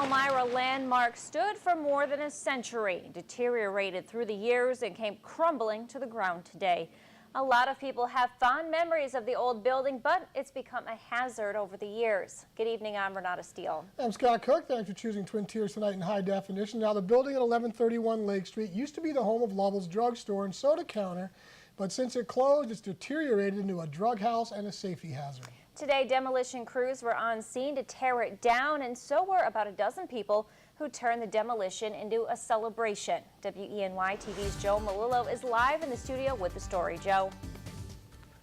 Elmira landmark stood for more than a century, deteriorated through the years, and came crumbling to the ground today. A lot of people have fond memories of the old building, but it's become a hazard over the years. Good evening, I'm Renata Steele. I'm Scott Cook. Thanks for choosing Twin Tiers tonight in high definition. Now, the building at 1131 Lake Street used to be the home of Lovell's drugstore and soda counter, but since it closed, it's deteriorated into a drug house and a safety hazard. Today, demolition crews were on scene to tear it down, and so were about a dozen people who turned the demolition into a celebration. WENY TV's Joe Malillo is live in the studio with the story. Joe.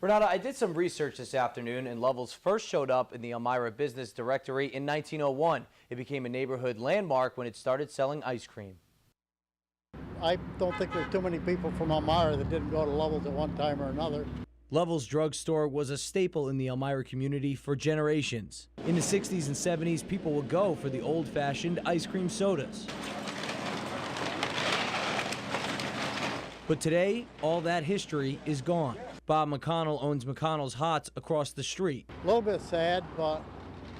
Renata, I did some research this afternoon, and Lovell's first showed up in the Elmira Business Directory in 1901. It became a neighborhood landmark when it started selling ice cream. I don't think there's too many people from Elmira that didn't go to Lovell's at one time or another. Lovell's drugstore was a staple in the Elmira community for generations. In the 60s and 70s, people would go for the old-fashioned ice cream sodas. But today, all that history is gone. Bob McConnell owns McConnell's Hots across the street. A little bit sad, but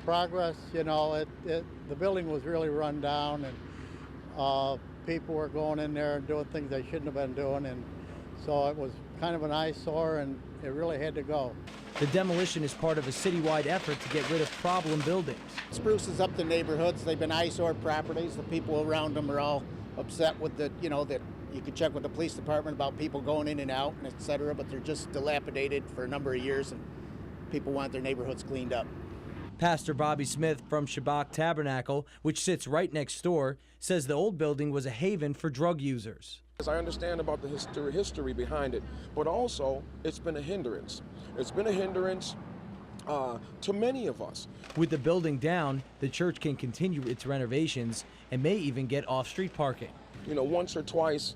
progress, you know, the building was really run down, and people were going in there and doing things they shouldn't have been doing, and so it was kind of an eyesore, and it really had to go. The demolition is part of a citywide effort to get rid of problem buildings. Spruces up the neighborhoods. They've been eyesore properties. The people around them are all upset with the, you know, that you could check with the police department about people going in and out and et cetera, but they're just dilapidated for a number of years, and people want their neighborhoods cleaned up. Pastor Bobby Smith from Shabbat Tabernacle, which sits right next door, says the old building was a haven for drug users. I understand about the history behind it, but also it's been a hindrance. It's been a hindrance to many of us. With the building down, the church can continue its renovations and may even get off-street parking. You know, once or twice,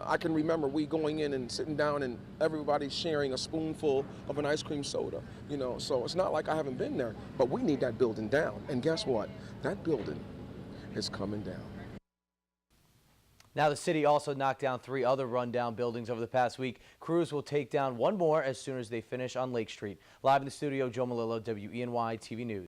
I can remember we going in and sitting down and everybody sharing a spoonful of an ice cream soda. You know, so it's not like I haven't been there, but we need that building down. And guess what? That building is coming down. Now, the city also knocked down 3 other rundown buildings over the past week. Crews will take down one more as soon as they finish on Lake Street. Live in the studio, Joe Malillo, WENY TV News.